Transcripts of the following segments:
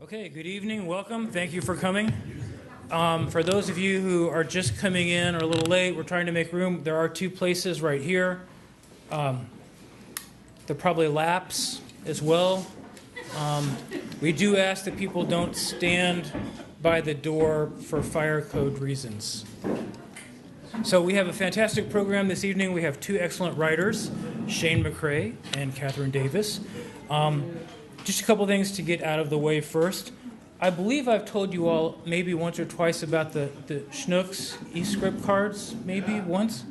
Okay, good evening. Welcome. Thank you for coming. For those of you who are just coming in or a little late, we're trying to make room. There are two places right here. There are probably laps as well. We do ask that people don't stand by the door for fire code reasons. So we have a fantastic program this evening. We have two excellent writers, Shane McCrae and Kathryn Davis. Just a couple things to get out of the way first. I believe I've told you all maybe once or twice about the Schnooks e-script cards, maybe once?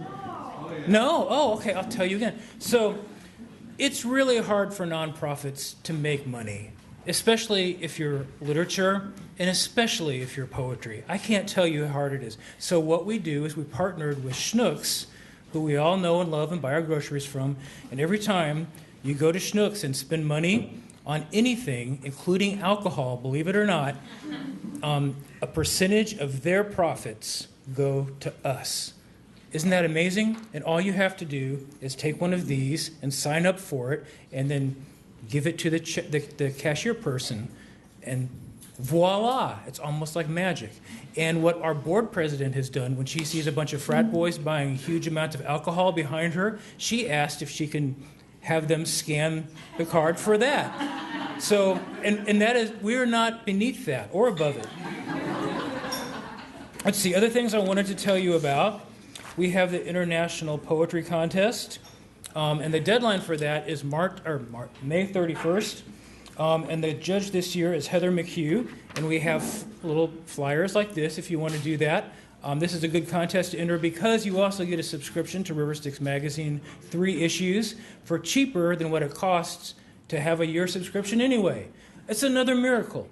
No? Oh, okay, I'll tell you again. So it's really hard for nonprofits to make money, especially if you're literature and especially if you're poetry. I can't tell you how hard it is. So what we do is we partnered with Schnooks, who we all know and love and buy our groceries from, and every time you go to Schnooks and spend money on anything, including alcohol, believe it or not, a percentage of their profits go to us. Isn't that amazing? And all you have to do is take one of these and sign up for it and then give it to the cashier person, and voila, it's almost like magic. And what our board president has done, when she sees a bunch of frat boys buying huge amounts of alcohol behind her, she asked if she can have them scan the card for that. So, and that is, we're not beneath that or above it. Let's see, other things I wanted to tell you about. We have the International Poetry Contest, and the deadline for that is May 31st. And the judge this year is Heather McHugh, and we have little flyers like this if you want to do that. This is a good contest to enter because you also get a subscription to River Styx Magazine, 3 issues, for cheaper than what it costs to have a year subscription anyway. It's another miracle.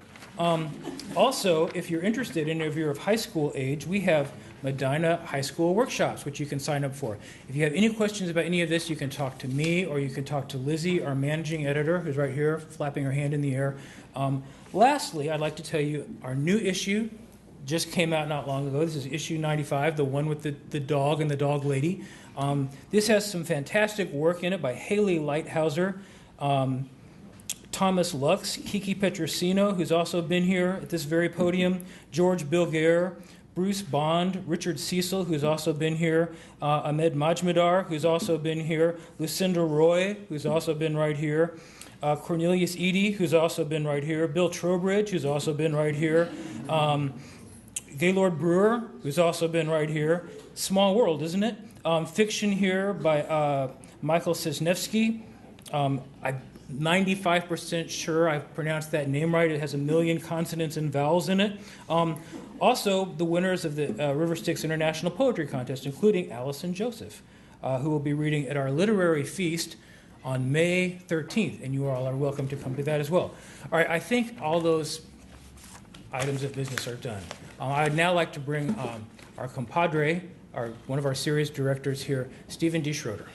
Also, if you're interested and if you're of high school age, we have Medina High School workshops, which you can sign up for. If you have any questions about any of this, you can talk to me or you can talk to Lizzie, our managing editor, who's right here flapping her hand in the air. Lastly, I'd like to tell you our new issue just came out not long ago. This is issue 95, the one with the dog and the dog lady. This has some fantastic work in it by Haley Lighthouser, Thomas Lux, Kiki Petrosino, who's also been here at this very podium, George Bilger, Bruce Bond, Richard Cecil, who's also been here, Ahmed Majmudar, who's also been here, Lucinda Roy, who's also been right here, Cornelius Eady, who's also been right here, Bill Trowbridge, who's also been right here, Gaylord Brewer, who's also been right here. Small world, isn't it? Fiction here by Michael Cisnevsky. I'm 95% sure I've pronounced that name right. It has 1 million consonants and vowels in it. Also, the winners of the River Styx International Poetry Contest, including Allison Joseph, who will be reading at our literary feast on May 13th, and you all are welcome to come to that as well. All right, I think all those items of business are done. I'd now like to bring our compadre, one of our series directors here, Stephen D. Schroeder.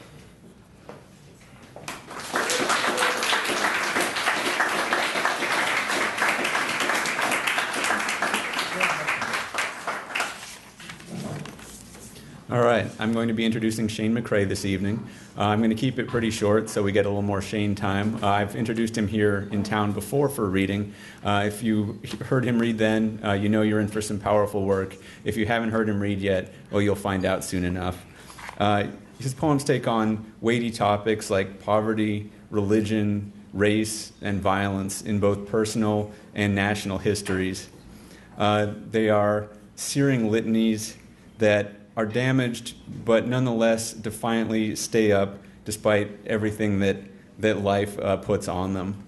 All right, I'm going to be introducing Shane McCrae this evening. I'm going to keep it pretty short so we get a little more Shane time. I've introduced him here in town before for reading. If you heard him read then, you know you're in for some powerful work. If you haven't heard him read yet, you'll find out soon enough. His poems take on weighty topics like poverty, religion, race, and violence in both personal and national histories. They are searing litanies that are damaged, but nonetheless defiantly stay up despite everything that life puts on them.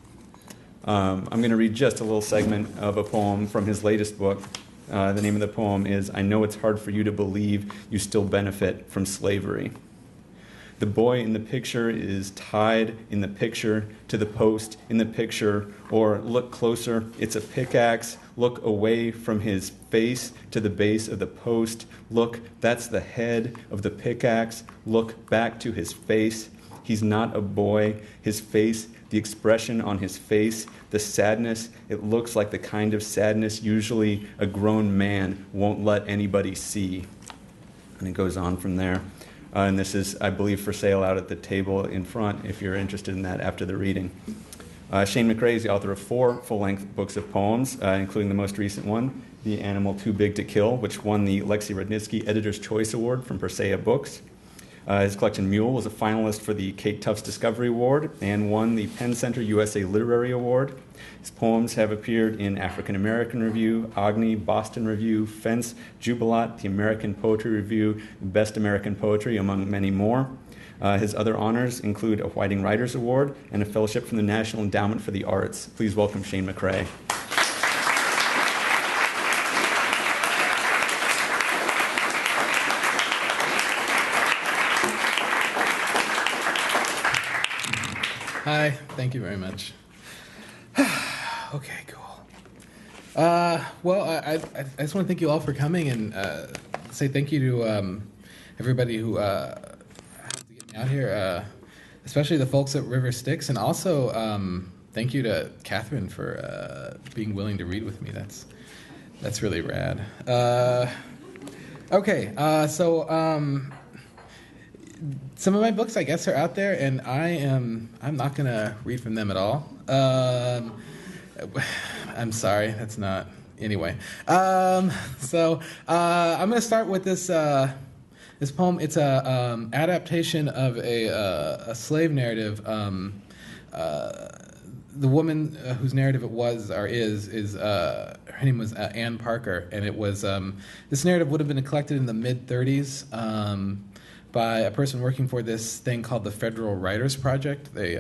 I'm going to read just a little segment of a poem from his latest book. The name of the poem is "I Know It's Hard for You to Believe You Still Benefit from Slavery." The boy in the picture is tied in the picture to the post in the picture, or look closer, it's a pickaxe. Look away from his face to the base of the post. Look, that's the head of the pickaxe. Look back to his face. He's not a boy. His face, the expression on his face, the sadness, it looks like the kind of sadness usually a grown man won't let anybody see. And it goes on from there. And this is, I believe, for sale out at the table in front if you're interested in that after the reading. Shane McCrae is the author of 4 full-length books of poems, including the most recent one, The Animal Too Big to Kill, which won the Lexi Rudnitsky Editor's Choice Award from Persea Books. His collection Mule was a finalist for the Kate Tufts Discovery Award and won the Penn Center USA Literary Award. His poems have appeared in African American Review, Agni, Boston Review, Fence, Jubilat, the American Poetry Review, Best American Poetry, among many more. His other honors include a Whiting Writers Award and a fellowship from the National Endowment for the Arts. Please welcome Shane McCrae. Hi, thank you very much. Okay, cool. Well, I just want to thank you all for coming and say thank you to everybody who helped to get me out here, especially the folks at River Styx, and also thank you to Kathryn for being willing to read with me. That's really rad. Some of my books, I guess, are out there, and I'm not going to read from them at all. I'm sorry, that's not... Anyway. I'm going to start with this poem. It's a adaptation of a slave narrative. The woman whose narrative it was, or is her name was Anne Parker, and it was... this narrative would have been collected in the mid-'30s, by a person working for this thing called the Federal Writers Project. They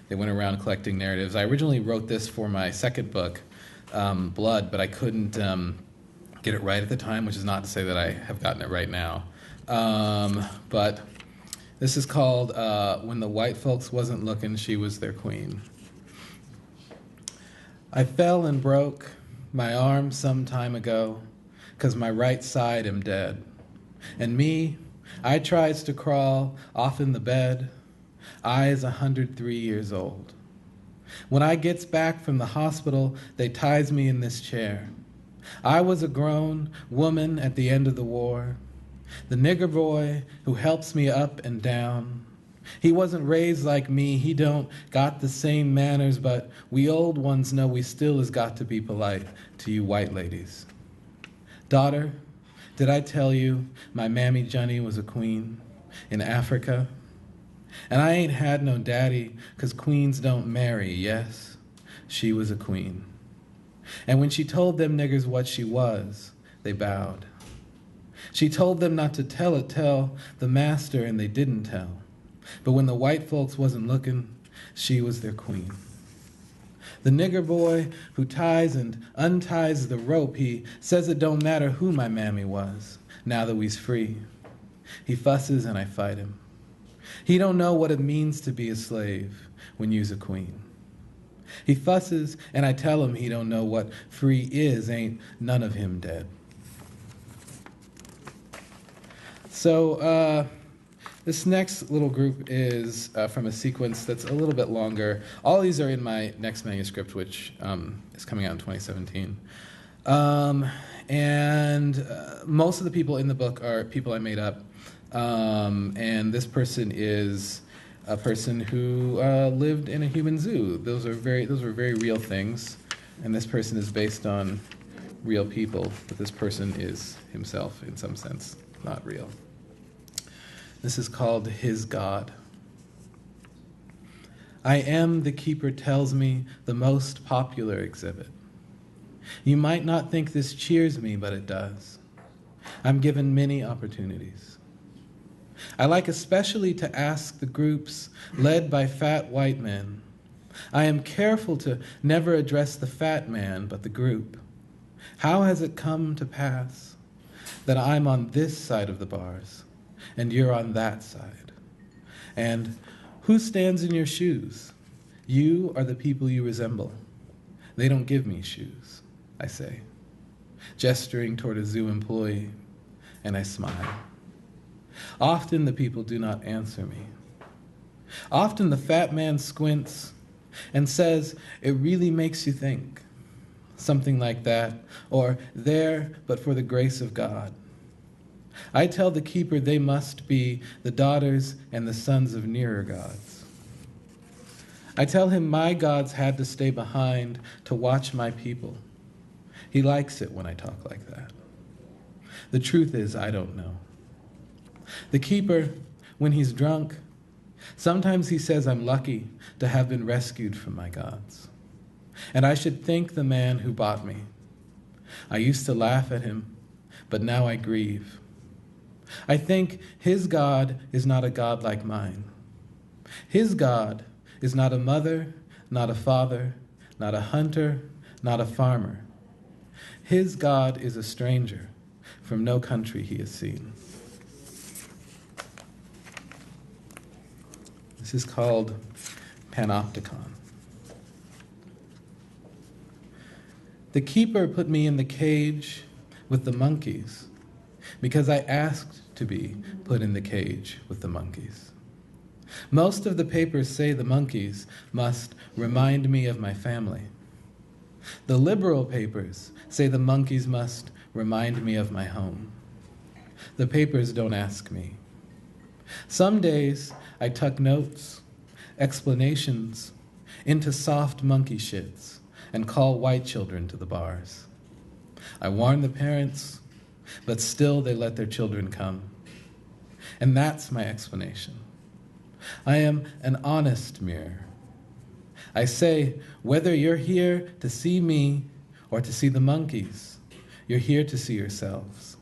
went around collecting narratives. I originally wrote this for my second book, Blood, but I couldn't get it right at the time, which is not to say that I have gotten it right now. But this is called When the White Folks Wasn't Looking, She Was Their Queen. I fell and broke my arm some time ago, 'cause my right side am dead. And me, I tries to crawl off in the bed. I is 103 years old. When I gets back from the hospital, they ties me in this chair. I was a grown woman at the end of the war. The nigger boy who helps me up and down. He wasn't raised like me. He don't got the same manners, but we old ones know we still has got to be polite to you white ladies. Daughter, did I tell you my mammy Johnny was a queen in Africa? And I ain't had no daddy, 'cause queens don't marry, yes, she was a queen. And when she told them niggers what she was, they bowed. She told them not to tell the master, and they didn't tell. But when the white folks wasn't looking, she was their queen. The nigger boy who ties and unties the rope, he says it don't matter who my mammy was, now that we's free. He fusses and I fight him. He don't know what it means to be a slave when you's a queen. He fusses and I tell him he don't know what free is, ain't none of him dead. So, this next little group is from a sequence that's a little bit longer. All these are in my next manuscript, which is coming out in 2017. Most of the people in the book are people I made up. And this person is a person who lived in a human zoo. Those were very real things. And this person is based on real people, but this person is himself in some sense not real. This is called His God. I am, the keeper tells me, the most popular exhibit. You might not think this cheers me, but it does. I'm given many opportunities. I like especially to ask the groups led by fat white men. I am careful to never address the fat man, but the group. How has it come to pass that I'm on this side of the bars and you're on that side? And who stands in your shoes? You are the people you resemble. They don't give me shoes, I say, gesturing toward a zoo employee, and I smile. Often the people do not answer me. Often the fat man squints and says, it really makes you think. Something like that, or there, but for the grace of God. I tell the keeper they must be the daughters and the sons of nearer gods. I tell him my gods had to stay behind to watch my people. He likes it when I talk like that. The truth is, I don't know. The keeper, when he's drunk, sometimes he says I'm lucky to have been rescued from my gods. And I should thank the man who bought me. I used to laugh at him, but now I grieve. I think his God is not a God like mine. His God is not a mother, not a father, not a hunter, not a farmer. His God is a stranger from no country he has seen. This is called Panopticon. The keeper put me in the cage with the monkeys because I asked to be put in the cage with the monkeys. Most of the papers say the monkeys must remind me of my family. The liberal papers say the monkeys must remind me of my home. The papers don't ask me. Some days I tuck notes, explanations, into soft monkey shits and call white children to the bars. I warn the parents, but still they let their children come. And that's my explanation. I am an honest mirror. I say, whether you're here to see me or to see the monkeys, you're here to see yourselves.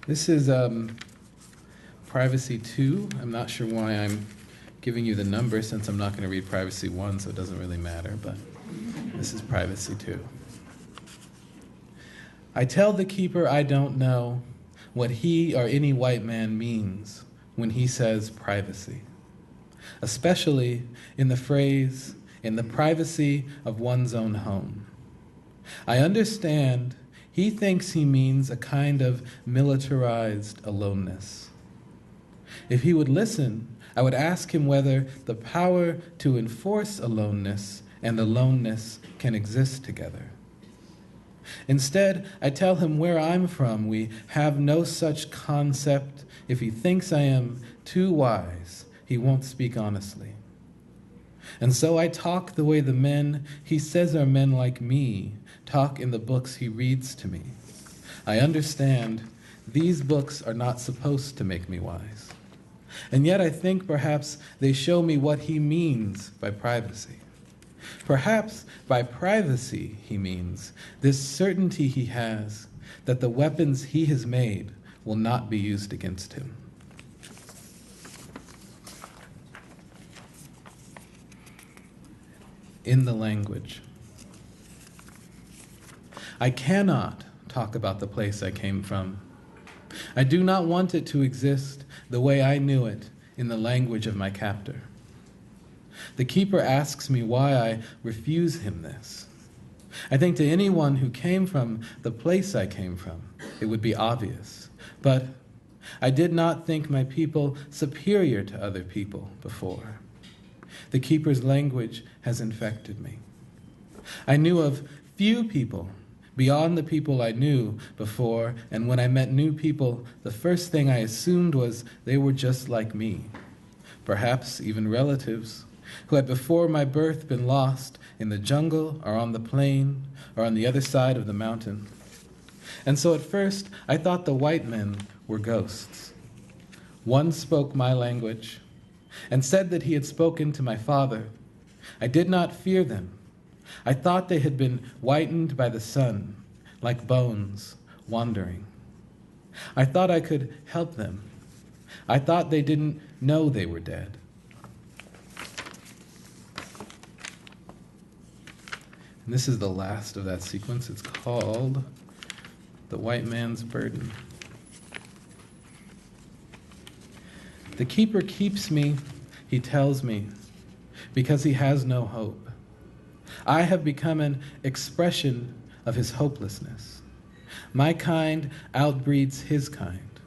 This is Privacy 2. I'm not sure why I'm giving you the number since I'm not going to read Privacy 1, so it doesn't really matter, but this is Privacy 2. I tell the keeper I don't know what he or any white man means when he says privacy, especially in the phrase, in the privacy of one's own home. I understand he thinks he means a kind of militarized aloneness. If he would listen, I would ask him whether the power to enforce aloneness and aloneness can exist together. Instead, I tell him where I'm from, we have no such concept. If he thinks I am too wise, he won't speak honestly. And so I talk the way the men he says are men like me talk in the books he reads to me. I understand these books are not supposed to make me wise. And yet I think perhaps they show me what he means by privacy. Perhaps by privacy, he means this certainty he has that the weapons he has made will not be used against him. In the language. I cannot talk about the place I came from. I do not want it to exist the way I knew it in the language of my captor. The keeper asks me why I refuse him this. I think to anyone who came from the place I came from, it would be obvious. But I did not think my people superior to other people before. The keeper's language has infected me. I knew of few people beyond the people I knew before, and when I met new people, the first thing I assumed was they were just like me, perhaps even relatives, who had before my birth been lost in the jungle or on the plain or on the other side of the mountain. And so at first I thought the white men were ghosts. One spoke my language and said that he had spoken to my father. I did not fear them. I thought they had been whitened by the sun, like bones wandering. I thought I could help them. I thought they didn't know they were dead. And this is the last of that sequence. It's called The White Man's Burden. The keeper keeps me, he tells me, because he has no hope. I have become an expression of his hopelessness. My kind outbreeds his kind,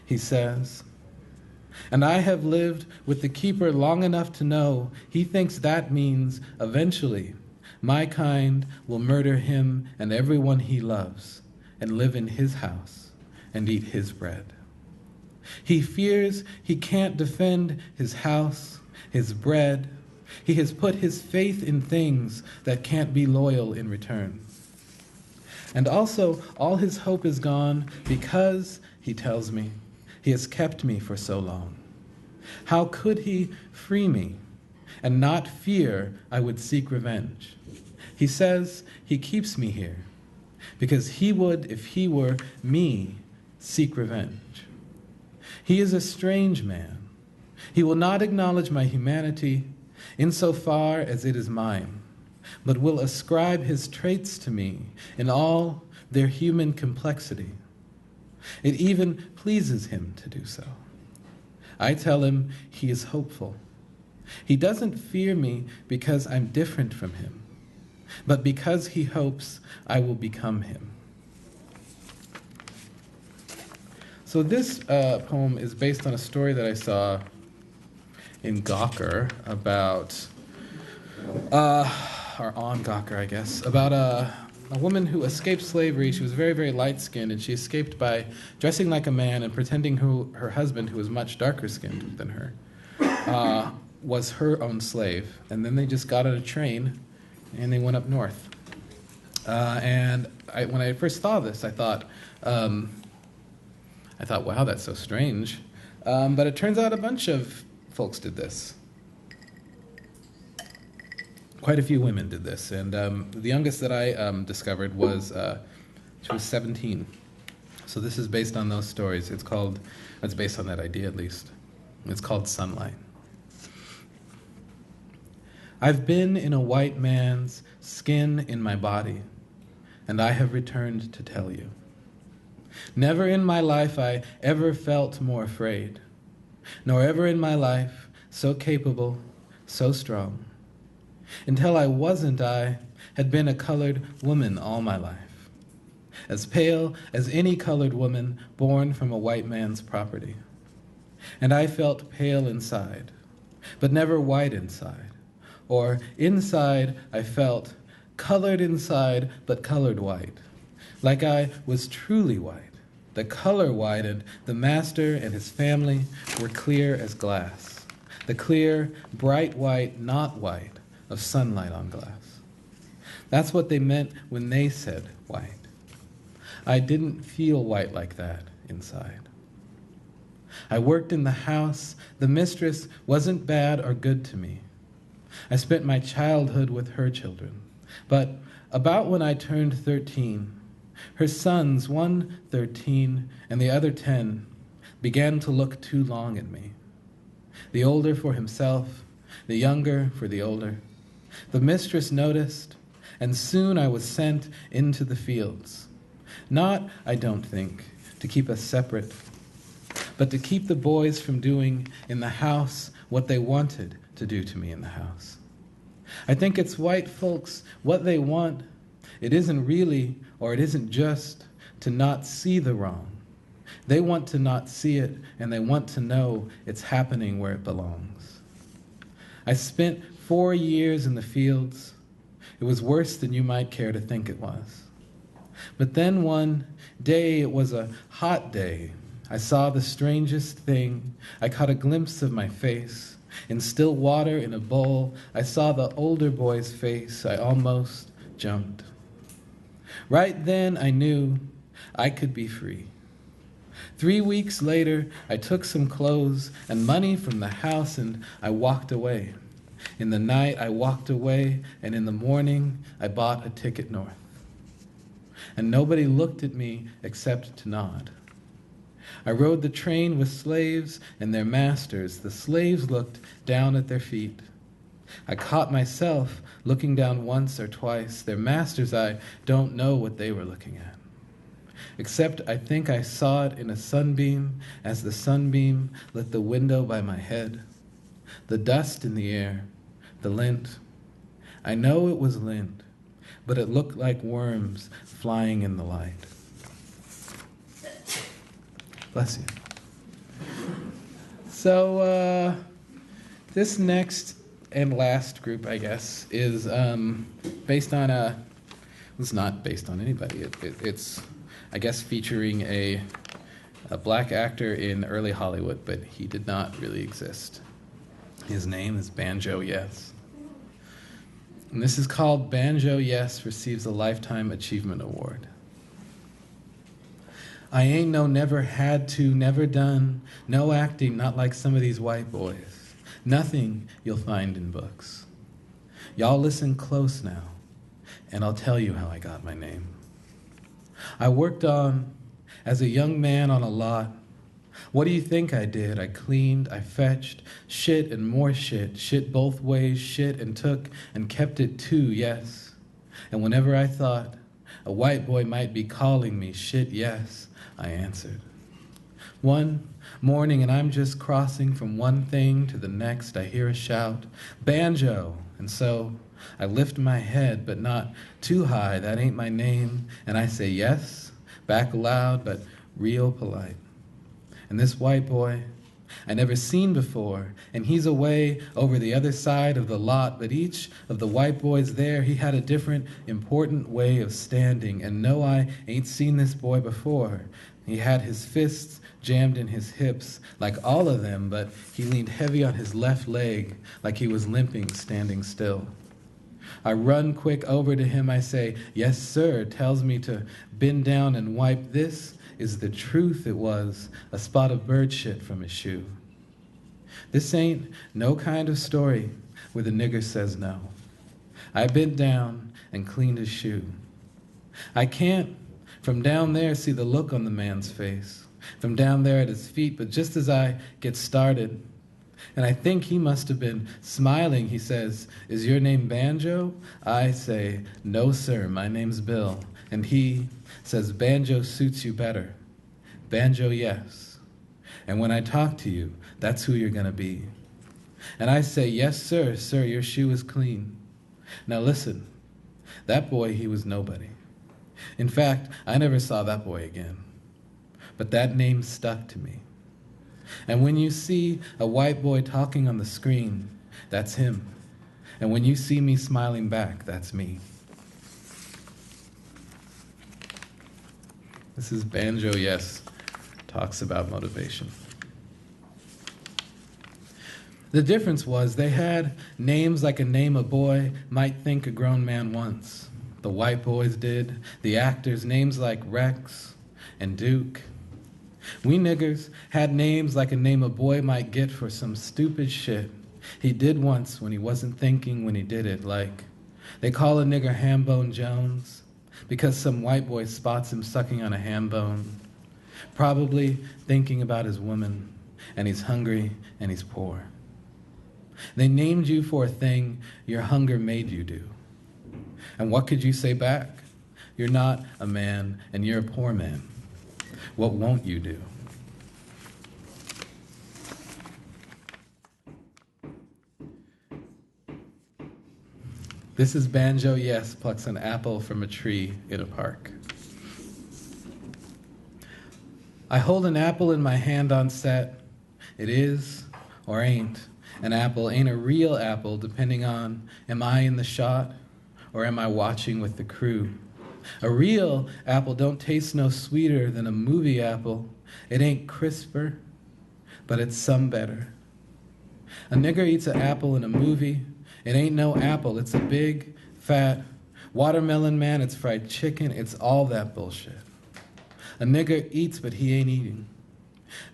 he says. And I have lived with the keeper long enough to know he thinks that means eventually my kind will murder him and everyone he loves and live in his house and eat his bread. He fears he can't defend his house, his bread. He has put his faith in things that can't be loyal in return. And also, all his hope is gone because, he tells me, he has kept me for so long. How could he free me and not fear I would seek revenge? He says he keeps me here because he would, if he were me, seek revenge. He is a strange man. He will not acknowledge my humanity insofar as it is mine, but will ascribe his traits to me in all their human complexity. It even pleases him to do so. I tell him he is hopeful. He doesn't fear me because I'm different from him, but because he hopes I will become him. So this poem is based on a story that I saw in Gawker about, or on Gawker, I guess, about a woman who escaped slavery. She was very, very light-skinned, and she escaped by dressing like a man and pretending her husband, who was much darker-skinned than her, was her own slave. And then they just got on a train, and they went up north. When I first saw this, I thought, wow, that's so strange. But it turns out a bunch of folks did this. Quite a few women did this, and the youngest that I discovered was she was 17. So this is based on those stories. It's based on that idea at least. It's called Sunlight. I've been in a white man's skin in my body, and I have returned to tell you. Never in my life I ever felt more afraid, nor ever in my life so capable, so strong. Until I had been a colored woman all my life, as pale as any colored woman born from a white man's property. And I felt pale inside, but never white inside. Or inside I felt colored inside, but colored white, like I was truly white. The color white, and the master and his family were clear as glass. The clear, bright white, not white, of sunlight on glass. That's what they meant when they said white. I didn't feel white like that inside. I worked in the house. The mistress wasn't bad or good to me. I spent my childhood with her children. But about when I turned 13, her sons, one 13 and the other 10, began to look too long at me. The older for himself, the younger for the older. The mistress noticed, and soon I was sent into the fields. Not, I don't think, to keep us separate, but to keep the boys from doing in the house what they wanted to do to me in the house. I think it's white folks, what they want, it isn't really, or it isn't just, to not see the wrong. They want to not see it, and they want to know it's happening where it belongs. I spent 4 years in the fields. It was worse than you might care to think it was. But then one day, it was a hot day, I saw the strangest thing. I caught a glimpse of my face. In still water in a bowl, I saw the older boy's face. I almost jumped. Right then, I knew I could be free. 3 weeks later, I took some clothes and money from the house, and I walked away. In the night, I walked away, and in the morning, I bought a ticket north. And nobody looked at me except to nod. I rode the train with slaves and their masters. The slaves looked down at their feet. I caught myself looking down once or twice. Their masters, I don't know what they were looking at. Except I think I saw it in a sunbeam as the sunbeam lit the window by my head. The dust in the air, the lint. I know it was lint, but it looked like worms flying in the light. Bless you. So this next and last group, I guess, is based on it's not based on anybody. It's, I guess, featuring a a black actor in early Hollywood, but he did not really exist. His name is Banjo Yes. And this is called Banjo Yes Receives a Lifetime Achievement Award. I ain't no never had to, never done, no acting, not like some of these white boys. Nothing you'll find in books. Y'all listen close now, and I'll tell you how I got my name. I worked on, as a young man on a lot. What do you think I did? I cleaned, I fetched, shit and more shit both ways, shit and took and kept it too, yes. And whenever I thought a white boy might be calling me shit, yes, I answered. One morning, and I'm just crossing from one thing to the next, I hear a shout, banjo, and so I lift my head, but not too high, that ain't my name, and I say yes, back loud, but real polite. And this white boy I never seen before, and he's away over the other side of the lot, but each of the white boys there, he had a different, important way of standing, and no, I ain't seen this boy before. He had his fists jammed in his hips, like all of them, but he leaned heavy on his left leg, like he was limping, standing still. I run quick over to him, I say, yes, sir, tells me to bend down and wipe. This is the truth, it was a spot of bird shit from his shoe. This ain't no kind of story where the nigger says no. I bent down and cleaned his shoe. I can't, from down there, see the look on the man's face, from down there at his feet, but just as I get started, and I think he must have been smiling, he says, is your name Banjo? I say, no, sir, my name's Bill. And he says, banjo suits you better. Banjo, yes. And when I talk to you, that's who you're going to be. And I say, yes, sir, sir, your shoe is clean. Now listen, that boy, he was nobody. In fact, I never saw that boy again. But that name stuck to me. And when you see a white boy talking on the screen, that's him. And when you see me smiling back, that's me. This is Banjo Yes, talks about motivation. The difference was they had names like a name a boy might think a grown man wants. The white boys did. The actors, names like Rex and Duke. We niggers had names like a name a boy might get for some stupid shit he did once when he wasn't thinking when he did it, like they call a nigger Hambone Jones because some white boy spots him sucking on a ham bone, probably thinking about his woman, and he's hungry and he's poor. They named you for a thing your hunger made you do. And what could you say back? You're not a man and you're a poor man. What won't you do? This is Banjo Yes plucks an apple from a tree in a park. I hold an apple in my hand on set. It is or ain't an apple, ain't a real apple, depending on am I in the shot or am I watching with the crew? A real apple don't taste no sweeter than a movie apple. It ain't crisper, but it's some better. A nigger eats an apple in a movie. It ain't no apple. It's a big, fat watermelon man. It's fried chicken. It's all that bullshit. A nigger eats, but he ain't eating.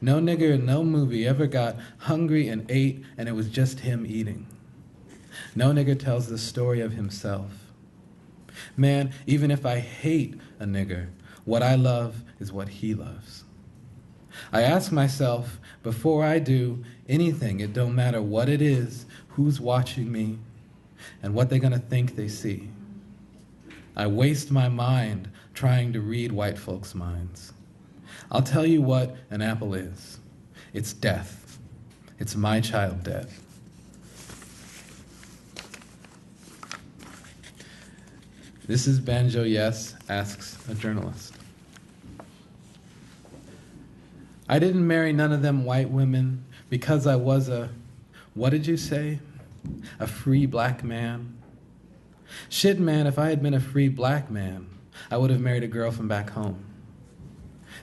No nigger in no movie ever got hungry and ate, and it was just him eating. No nigger tells the story of himself. Man, even if I hate a nigger, what I love is what he loves. I ask myself, before I do anything, it don't matter what it is, who's watching me, and what they're gonna think they see. I waste my mind trying to read white folks' minds. I'll tell you what an apple is. It's death. It's my child dead. This is Banjo Yes asks a journalist. I didn't marry none of them white women because I was a, what did you say? A free black man? Shit, man, if I had been a free black man, I would have married a girl from back home.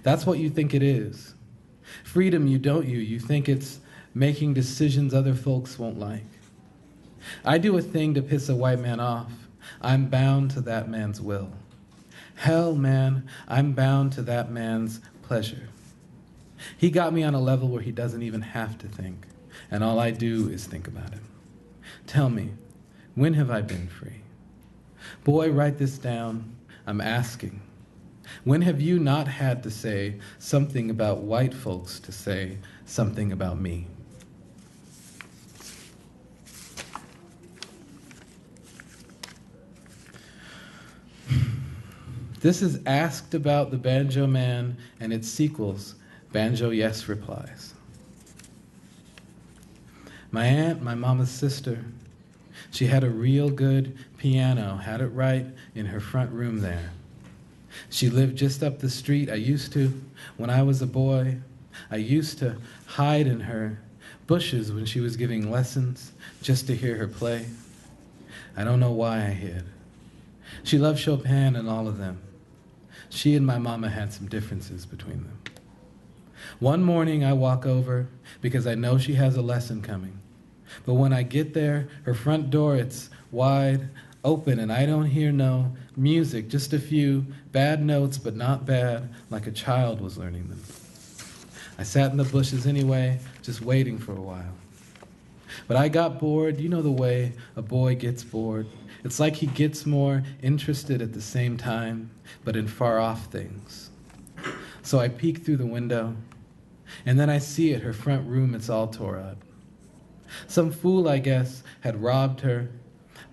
That's what you think it is. Freedom, you don't you. You think it's making decisions other folks won't like. I do a thing to piss a white man off. I'm bound to that man's will. Hell, man, I'm bound to that man's pleasure. He got me on a level where he doesn't even have to think, and all I do is think about him. Tell me, when have I been free? Boy, write this down. I'm asking. When have you not had to say something about white folks to say something about me? This is asked about the Banjo Man and its sequels. Banjo Yes replies. My aunt, my mama's sister, she had a real good piano, had it right in her front room there. She lived just up the street. I used to, when I was a boy, I used to hide in her bushes when she was giving lessons just to hear her play. I don't know why I hid. She loved Chopin and all of them. She and my mama had some differences between them. One morning I walk over because I know she has a lesson coming. But when I get there, her front door, it's wide open and I don't hear no music, just a few bad notes, but not bad, like a child was learning them. I sat in the bushes anyway, just waiting for a while. But I got bored. You know the way a boy gets bored. It's like he gets more interested at the same time, but in far-off things. So I peek through the window, and then I see it, her front room, it's all tore up. Some fool, I guess, had robbed her,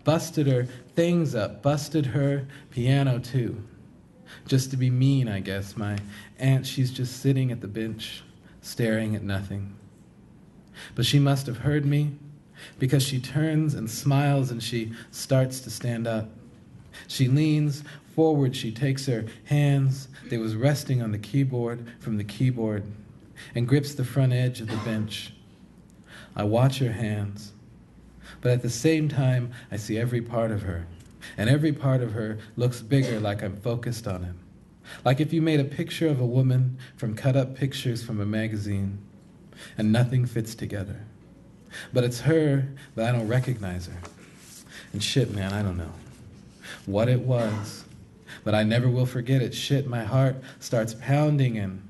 busted her things up, busted her piano too. Just to be mean, I guess. My aunt, she's just sitting at the bench, staring at nothing. But she must have heard me, because she turns and smiles and she starts to stand up. She leans forward, she takes her hands, they was resting on the keyboard from the keyboard, and grips the front edge of the bench. I watch her hands, but at the same time, I see every part of her, and every part of her looks bigger, like I'm focused on it. Like if you made a picture of a woman from cut-up pictures from a magazine, and nothing fits together. But it's her, but I don't recognize her. And shit, man, I don't know what it was, but I never will forget it. Shit, my heart starts pounding, and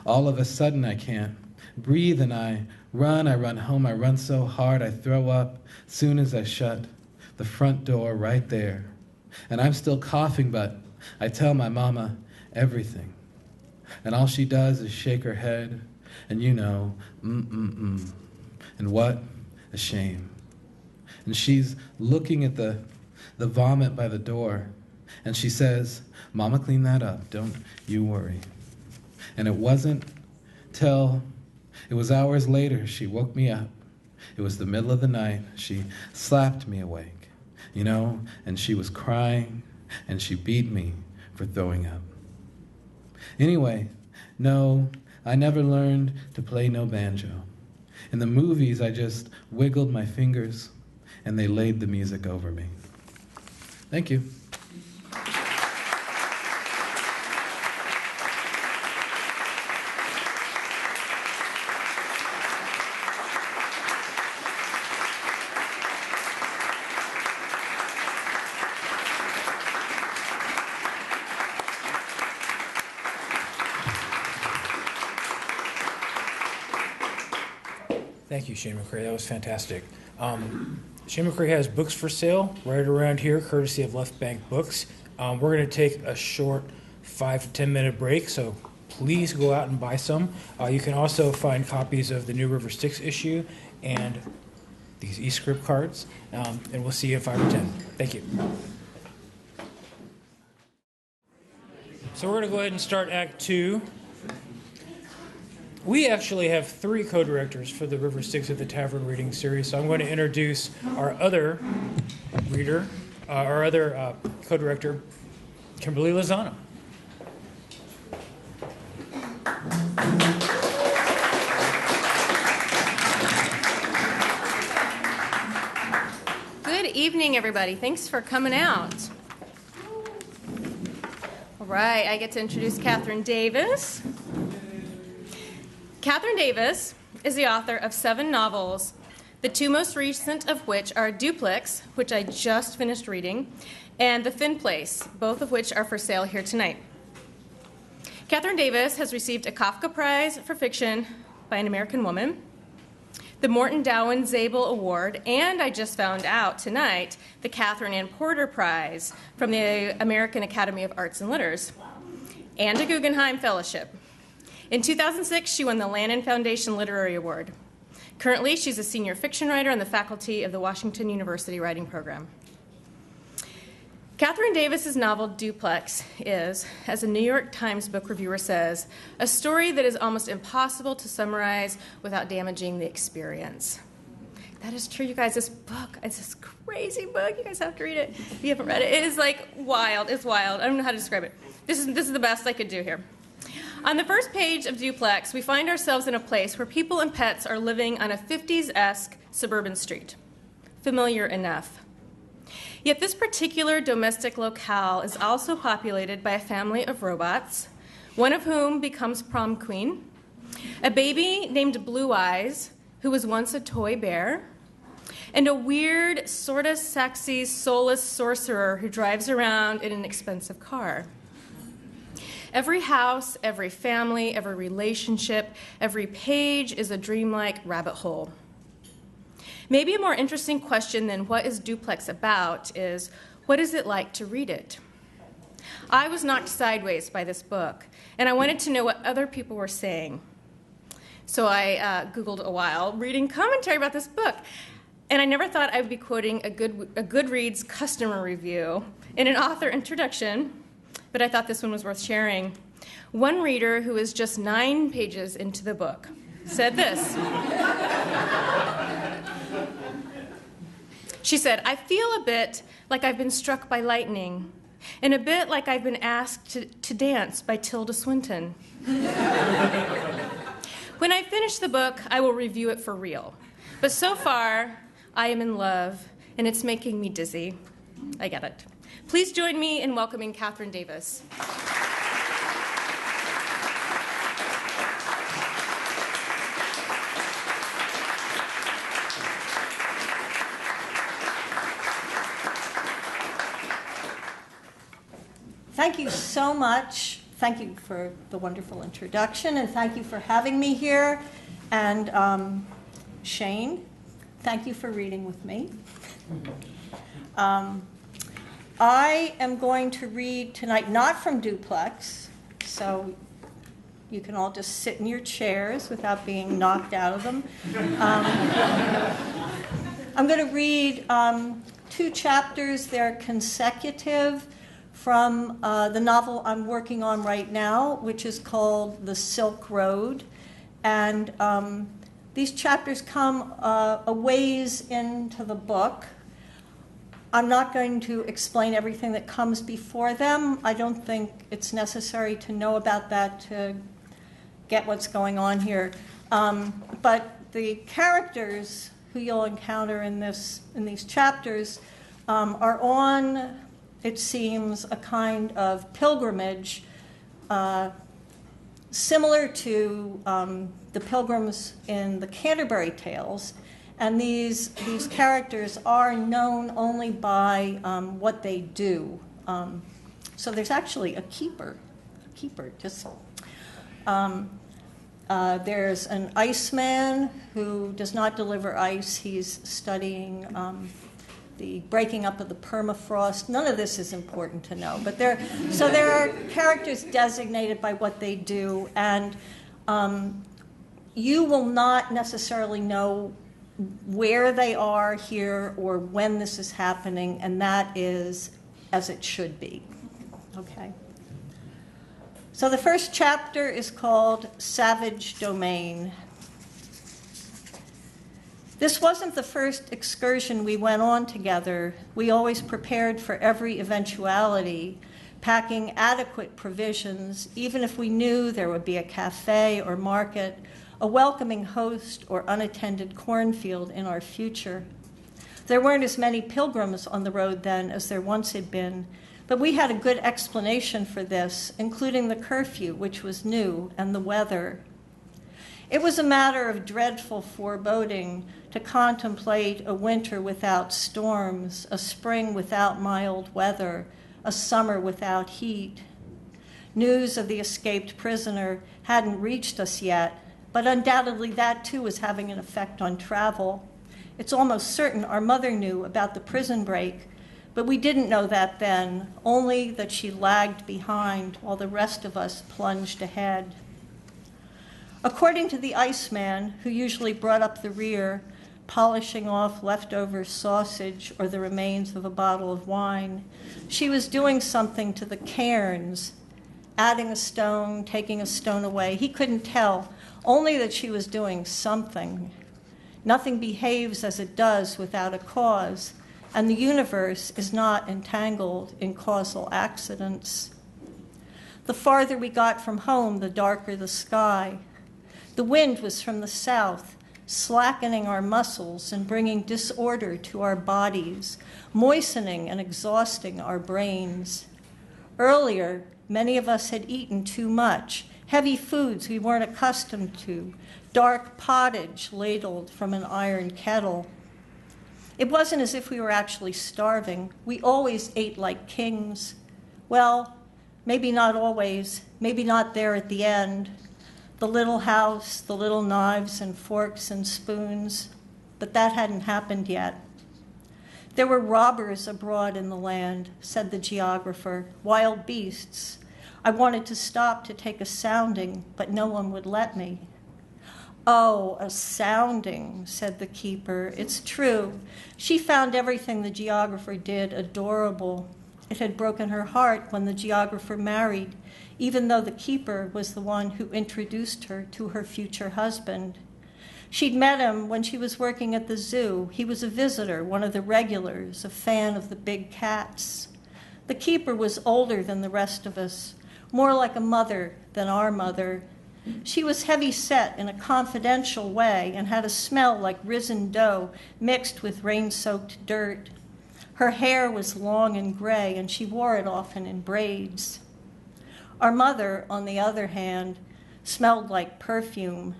all of a sudden I can't breathe, and I run home, I run so hard I throw up soon as I shut the front door right there. And I'm still coughing, but I tell my mama everything. And all she does is shake her head, and you know, And what a shame. And she's looking at the vomit by the door, and she says, Mama, clean that up, don't you worry. And it wasn't till it was hours later she woke me up. It was the middle of the night. She slapped me awake, you know, and she was crying, and she beat me for throwing up. Anyway, no, I never learned to play no banjo. In the movies, I just wiggled my fingers, and they laid the music over me. Thank you. Thank you, Shane McCrae. That was fantastic. Shane McCrae has books for sale right around here, courtesy of Left Bank Books. We're going to take a short 5 to 10 minute break, so please go out and buy some. You can also find copies of the new River Styx issue and these e-script cards, and we'll see you in 5 or 10. Thank you. So we're going to go ahead and start Act 2. We actually have 3 co-directors for the River Styx at the Tavern reading series, so I'm going to introduce our other reader, our other co-director, Kimberly Lozano. Good evening, everybody. Thanks for coming out. All right, I get to introduce Kathryn Davis. Kathryn Davis is the author of 7 novels, the 2 most recent of which are Duplex, which I just finished reading, and The Thin Place, both of which are for sale here tonight. Kathryn Davis has received a Kafka Prize for Fiction by An American Woman, the Morton Dowen Zabel Award, and I just found out tonight, the Catherine Ann Porter Prize from the American Academy of Arts and Letters, and a Guggenheim Fellowship. In 2006, she won the Lannan Foundation Literary Award. Currently, she's a senior fiction writer on the faculty of the Washington University Writing Program. Kathryn Davis's novel Duplex is, as a New York Times book reviewer says, a story that is almost impossible to summarize without damaging the experience. That is true, you guys. This book, it's this crazy book. You guys have to read it if you haven't read it. It is like wild. It's wild. I don't know how to describe it. This is the best I could do here. On the first page of Duplex, we find ourselves in a place where people and pets are living on a 50s-esque suburban street. Familiar enough. Yet this particular domestic locale is also populated by a family of robots, one of whom becomes prom queen, a baby named Blue Eyes, who was once a toy bear, and a weird, sort of sexy, soulless sorcerer who drives around in an expensive car. Every house, every family, every relationship, every page is a dreamlike rabbit hole. Maybe a more interesting question than what is Duplex about is, what is it like to read it? I was knocked sideways by this book, and I wanted to know what other people were saying. So I Googled a while, reading commentary about this book, and I never thought I would be quoting a Goodreads customer review in an author introduction, but I thought this one was worth sharing. One reader who is just 9 pages into the book said this. She said, "I feel a bit like I've been struck by lightning, and a bit like I've been asked to dance by Tilda Swinton. When I finish the book, I will review it for real. But so far, I am in love, and it's making me dizzy." I get it. Please join me in welcoming Kathryn Davis. Thank you so much. Thank you for the wonderful introduction, and thank you for having me here. And Shane, thank you for reading with me. I am going to read tonight, not from Duplex, so you can all just sit in your chairs without being knocked out of them. I'm going to read 2 chapters. They're consecutive from the novel I'm working on right now, which is called The Silk Road. And these chapters come a ways into the book. I'm not going to explain everything that comes before them. I don't think it's necessary to know about that to get what's going on here. But the characters who you'll encounter in these chapters are on, it seems, a kind of pilgrimage similar to the pilgrims in the Canterbury Tales. And these characters are known only by what they do. So there's actually a keeper. There's an iceman who does not deliver ice. He's studying the breaking up of the permafrost. None of this is important to know. But there are characters designated by what they do. And you will not necessarily know where they are here or when this is happening, and that is as it should be. Okay. So the first chapter is called Savage Domain. This wasn't the first excursion we went on together. We always prepared for every eventuality, packing adequate provisions, even if we knew there would be a cafe or market, a welcoming host or unattended cornfield in our future. There weren't as many pilgrims on the road then as there once had been, But we had a good explanation for this, including the curfew, which was new, and the weather. It was a matter of dreadful foreboding to contemplate a winter without storms, a spring without mild weather, a summer without heat. News of the escaped prisoner hadn't reached us yet, but undoubtedly that too was having an effect on travel. It's almost certain our mother knew about the prison break, but we didn't know that then, only that she lagged behind while the rest of us plunged ahead. According to the Iceman, who usually brought up the rear, polishing off leftover sausage or the remains of a bottle of wine, she was doing something to the cairns, adding a stone, taking a stone away. He couldn't tell, only that she was doing something. Nothing behaves as it does without a cause, and the universe is not entangled in causal accidents. The farther we got from home, the darker the sky. The wind was from the south, slackening our muscles and bringing disorder to our bodies, moistening and exhausting our brains. Earlier, many of us had eaten too much, heavy foods we weren't accustomed to, dark pottage ladled from an iron kettle. It wasn't as if we were actually starving. We always ate like kings. Well, maybe not always, maybe not there at the end. The little house, the little knives and forks and spoons, but that hadn't happened yet. There were robbers abroad in the land, said the geographer, wild beasts. I wanted to stop to take a sounding, but no one would let me. Oh, a sounding, said the keeper. It's true. She found everything the geographer did adorable. It had broken her heart when the geographer married, even though the keeper was the one who introduced her to her future husband. She'd met him when she was working at the zoo. He was a visitor, one of the regulars, a fan of the big cats. The keeper was older than the rest of us, more like a mother than our mother. She was heavy-set in a confidential way and had a smell like risen dough mixed with rain-soaked dirt. Her hair was long and gray, and she wore it often in braids. Our mother, on the other hand, smelled like perfume,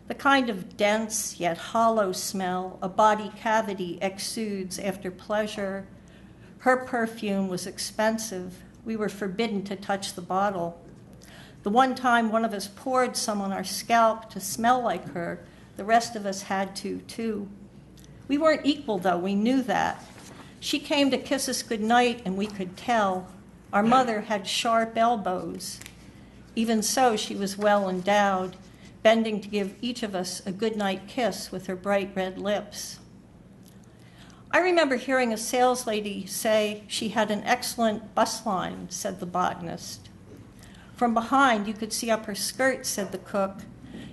the kind of dense yet hollow smell a body cavity exudes after pleasure. Her perfume was expensive. We were forbidden to touch the bottle. The one time one of us poured some on our scalp to smell like her, the rest of us had to, too. We weren't equal, though. We knew that. She came to kiss us goodnight, and we could tell. Our mother had sharp elbows. Even so, she was well endowed, bending to give each of us a goodnight kiss with her bright red lips. I remember hearing a saleslady say she had an excellent bus line, said the botanist. From behind, you could see up her skirt, said the cook.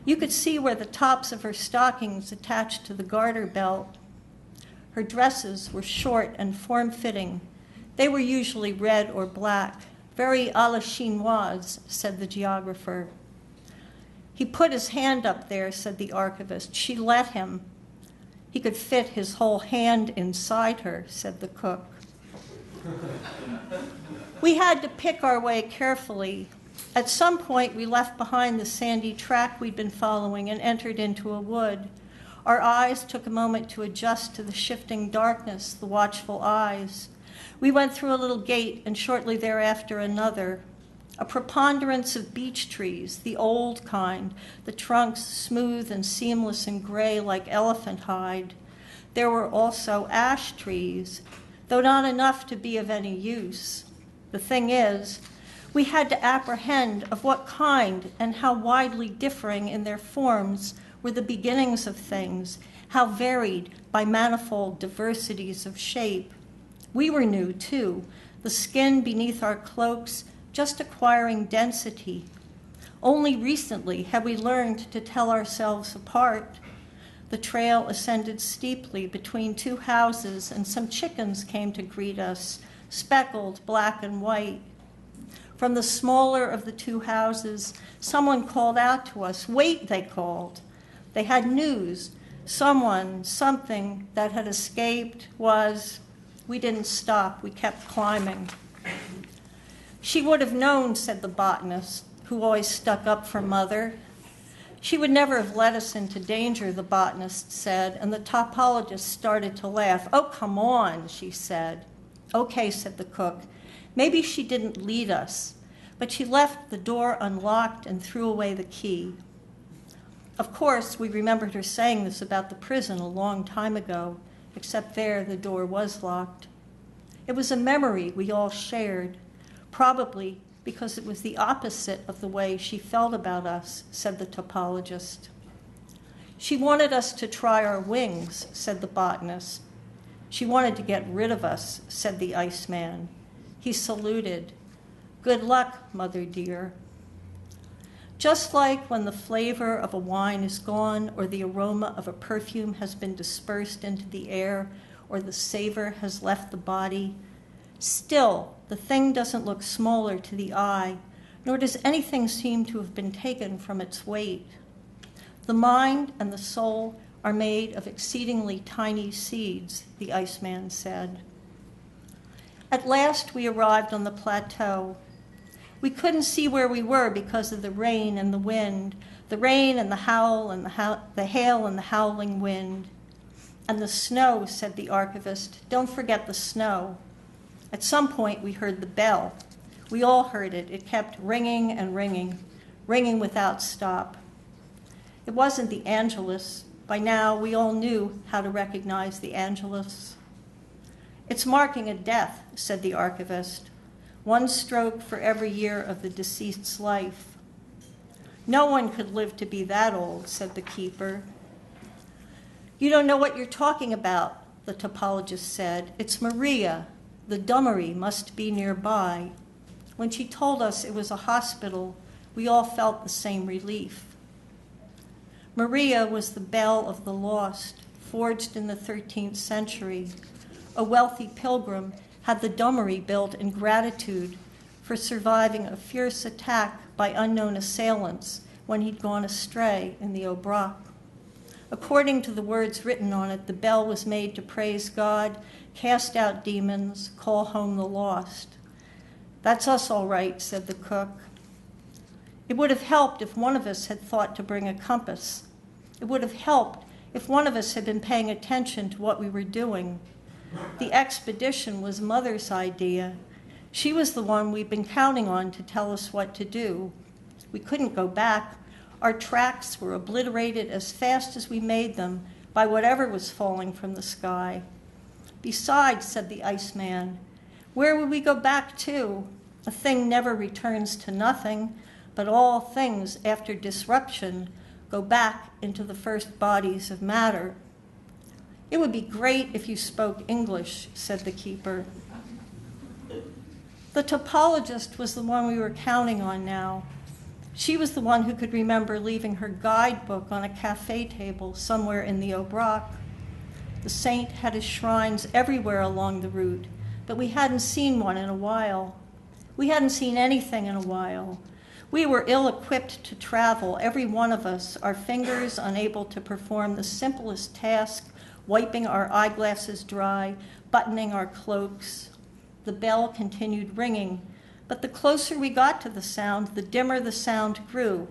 You could see where the tops of her stockings attached to the garter belt. Her dresses were short and form-fitting. They were usually red or black, very à la chinoise, said the geographer. He put his hand up there, said the archivist. She let him. He could fit his whole hand inside her, said the cook. We had to pick our way carefully. At some point, we left behind the sandy track we'd been following and entered into a wood. Our eyes took a moment to adjust to the shifting darkness, the watchful eyes. We went through a little gate and shortly thereafter another. A preponderance of beech trees, the old kind, the trunks smooth and seamless and gray like elephant hide. There were also ash trees, though not enough to be of any use. The thing is, we had to apprehend of what kind and how widely differing in their forms were the beginnings of things, how varied by manifold diversities of shape. We were new, too, the skin beneath our cloaks just acquiring density. Only recently had we learned to tell ourselves apart. The trail ascended steeply between two houses, and some chickens came to greet us, speckled black and white. From the smaller of the two houses, someone called out to us. Wait, they called. They had news. Someone, something that had escaped was... We didn't stop. We kept climbing. She would have known, said the botanist, who always stuck up for Mother. She would never have led us into danger, the botanist said, and the topologist started to laugh. Oh, come on, she said. Okay, said the cook. Maybe she didn't lead us, but she left the door unlocked and threw away the key. Of course, we remembered her saying this about the prison a long time ago, except there the door was locked. It was a memory we all shared, probably because it was the opposite of the way she felt about us, said the topologist. She wanted us to try our wings, said the botanist. She wanted to get rid of us, said the Iceman. He saluted. Good luck, Mother dear. Just like when the flavor of a wine is gone or the aroma of a perfume has been dispersed into the air or the savor has left the body, still the thing doesn't look smaller to the eye, nor does anything seem to have been taken from its weight. The mind and the soul are made of exceedingly tiny seeds, the Iceman said. At last we arrived on the plateau. We couldn't see where we were because of the rain and the wind, the rain and the howl and the hail and the howling wind. And the snow, said the archivist. Don't forget the snow. At some point we heard the bell. We all heard it. It kept ringing and ringing, ringing without stop. It wasn't the Angelus. By now we all knew how to recognize the Angelus. It's marking a death, said the archivist. One stroke for every year of the deceased's life. No one could live to be that old, said the keeper. You don't know what you're talking about, the topologist said. It's Maria. The dummery must be nearby. When she told us it was a hospital, we all felt the same relief. Maria was the bell of the lost, forged in the 13th century. A wealthy pilgrim had the dummery built in gratitude for surviving a fierce attack by unknown assailants when he'd gone astray in the Obrock. According to the words written on it, the bell was made to praise God, cast out demons, call home the lost. That's us all right, said the cook. It would have helped if one of us had thought to bring a compass. It would have helped if one of us had been paying attention to what we were doing. The expedition was Mother's idea. She was the one we'd been counting on to tell us what to do. We couldn't go back. Our tracks were obliterated as fast as we made them by whatever was falling from the sky. Besides, said the Iceman, where would we go back to? A thing never returns to nothing, but all things after disruption go back into the first bodies of matter. It would be great if you spoke English, said the keeper. The topologist was the one we were counting on now. She was the one who could remember leaving her guidebook on a cafe table somewhere in the Obrock. The saint had his shrines everywhere along the route, but we hadn't seen one in a while. We hadn't seen anything in a while. We were ill-equipped to travel, every one of us, our fingers unable to perform the simplest task, wiping our eyeglasses dry, buttoning our cloaks. The bell continued ringing, but the closer we got to the sound, the dimmer the sound grew.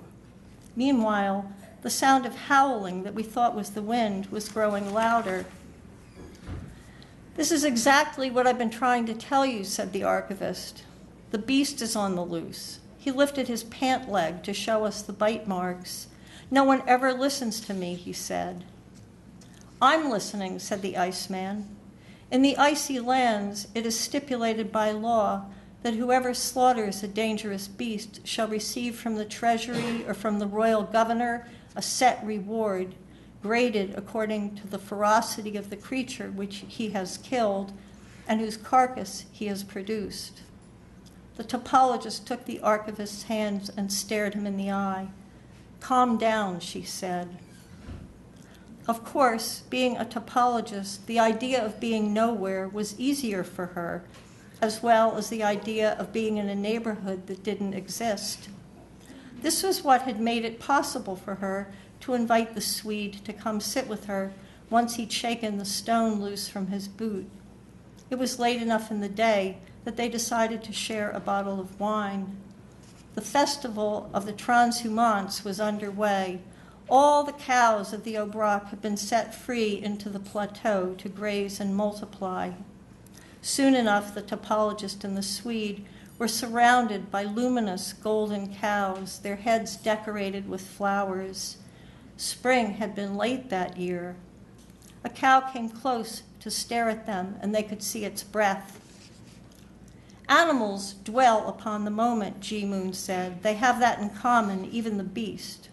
Meanwhile, the sound of howling that we thought was the wind was growing louder. This is exactly what I've been trying to tell you, said the archivist. The beast is on the loose. He lifted his pant leg to show us the bite marks. No one ever listens to me, he said. I'm listening, said the Iceman. In the icy lands, it is stipulated by law that whoever slaughters a dangerous beast shall receive from the treasury or from the royal governor a set reward, graded according to the ferocity of the creature which he has killed and whose carcass he has produced. The topologist took the archivist's hands and stared him in the eye. Calm down, she said. Of course, being a topologist, the idea of being nowhere was easier for her, as well as the idea of being in a neighborhood that didn't exist. This was what had made it possible for her to invite the Swede to come sit with her once he'd shaken the stone loose from his boot. It was late enough in the day that they decided to share a bottle of wine. The festival of the transhumance was underway. All the cows of the Aubrac had been set free into the plateau to graze and multiply. Soon enough, the topologist and the Swede were surrounded by luminous golden cows, their heads decorated with flowers. Spring had been late that year. A cow came close to stare at them, and they could see its breath. Animals dwell upon the moment, Ji-moon said. They have that in common, even the beast.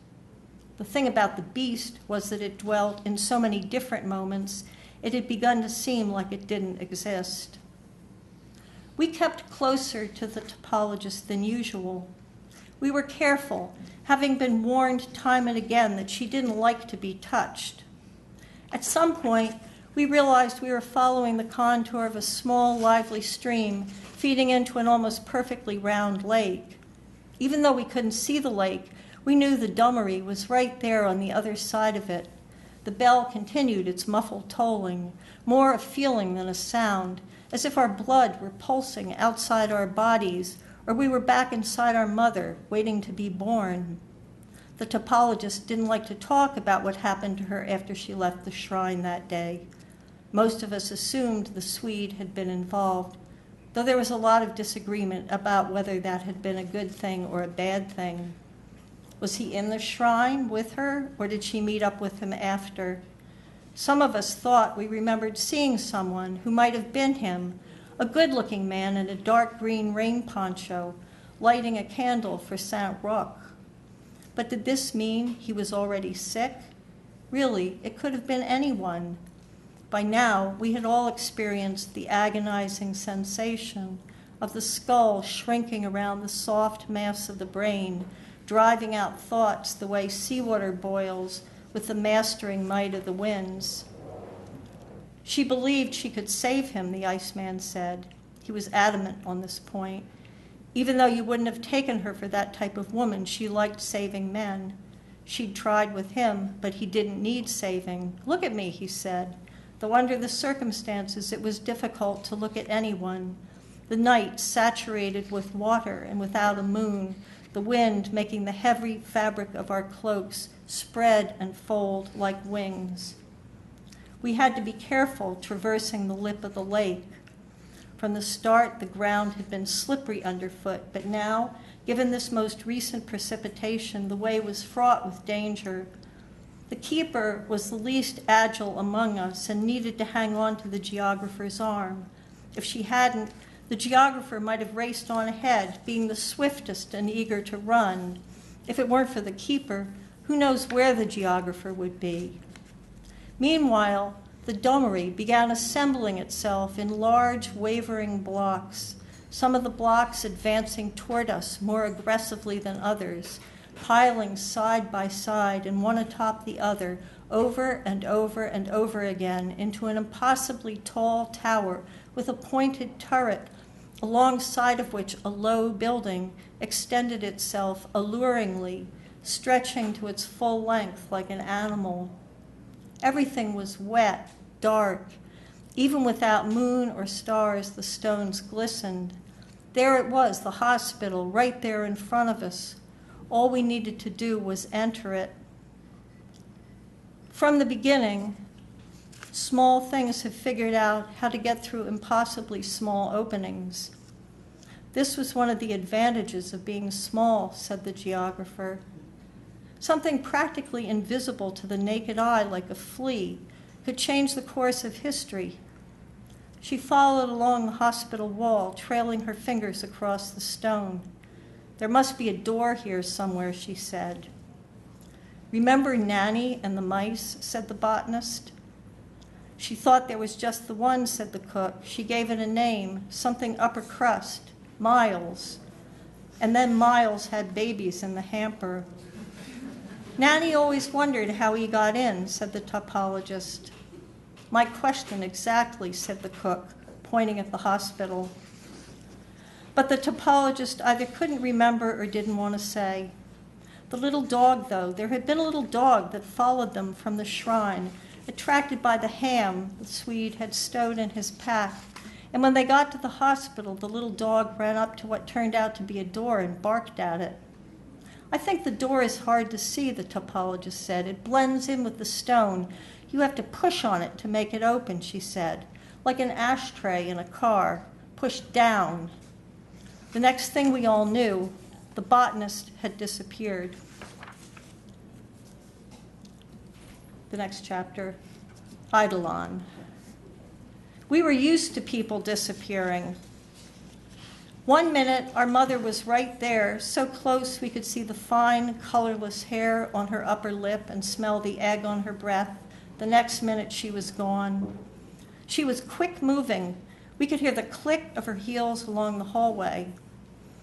The thing about the beast was that it dwelt in so many different moments, it had begun to seem like it didn't exist. We kept closer to the topologist than usual. We were careful, having been warned time and again that she didn't like to be touched. At some point, we realized we were following the contour of a small, lively stream feeding into an almost perfectly round lake. Even though we couldn't see the lake, we knew the Dummery was right there on the other side of it. The bell continued its muffled tolling, more a feeling than a sound, as if our blood were pulsing outside our bodies, or we were back inside our mother, waiting to be born. The topologist didn't like to talk about what happened to her after she left the shrine that day. Most of us assumed the Swede had been involved, though there was a lot of disagreement about whether that had been a good thing or a bad thing. Was he in the shrine with her, or did she meet up with him after? Some of us thought we remembered seeing someone who might have been him, a good-looking man in a dark green rain poncho, lighting a candle for Saint Roch. But did this mean he was already sick? Really, it could have been anyone. By now, we had all experienced the agonizing sensation of the skull shrinking around the soft mass of the brain, driving out thoughts the way seawater boils with the mastering might of the winds. She believed she could save him, the Iceman said. He was adamant on this point. Even though you wouldn't have taken her for that type of woman, she liked saving men. She'd tried with him, but he didn't need saving. Look at me, he said. Though under the circumstances, it was difficult to look at anyone. The night saturated with water and without a moon, the wind making the heavy fabric of our cloaks spread and fold like wings. We had to be careful traversing the lip of the lake. From the start, the ground had been slippery underfoot, but now, given this most recent precipitation, the way was fraught with danger. The keeper was the least agile among us and needed to hang on to the geographer's arm. If she hadn't, the geographer might have raced on ahead, being the swiftest and eager to run. If it weren't for the keeper, who knows where the geographer would be? Meanwhile, the Dummery began assembling itself in large, wavering blocks, some of the blocks advancing toward us more aggressively than others, piling side by side and one atop the other, over and over and over again, into an impossibly tall tower with a pointed turret, alongside of which a low building extended itself alluringly, stretching to its full length like an animal. Everything was wet, dark. Even without moon or stars, the stones glistened. There it was, the hospital, right there in front of us. All we needed to do was enter it. From the beginning, small things have figured out how to get through impossibly small openings. This was one of the advantages of being small, said the geographer. Something practically invisible to the naked eye, like a flea, could change the course of history. She followed along the hospital wall, trailing her fingers across the stone. There must be a door here somewhere, she said. Remember Nanny and the mice, said the botanist. She thought there was just the one, said the cook. She gave it a name, something upper crust, Miles. And then Miles had babies in the hamper. Nanny always wondered how he got in, said the topologist. My question exactly, said the cook, pointing at the hospital. But the topologist either couldn't remember or didn't want to say. The little dog, though, there had been a little dog that followed them from the shrine, attracted by the ham the Swede had stowed in his pack, And when they got to the hospital, the little dog ran up to what turned out to be a door and barked at it. I think the door is hard to see, the topologist said. It blends in with the stone. You have to push on it to make it open, she said, like an ashtray in a car, pushed down. The next thing we all knew, the botanist had disappeared. The next chapter, Eidolon. We were used to people disappearing. One minute, our mother was right there, so close we could see the fine, colorless hair on her upper lip and smell the egg on her breath. The next minute, she was gone. She was quick-moving. We could hear the click of her heels along the hallway.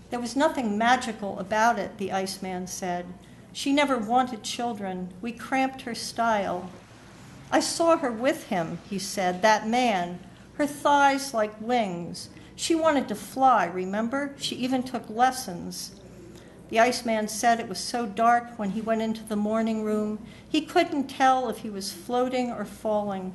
There was nothing magical about it, the Iceman said. She never wanted children. We cramped her style. I saw her with him, he said, that man, her thighs like wings. She wanted to fly, remember? She even took lessons. The Iceman said it was so dark when he went into the morning room, he couldn't tell if he was floating or falling.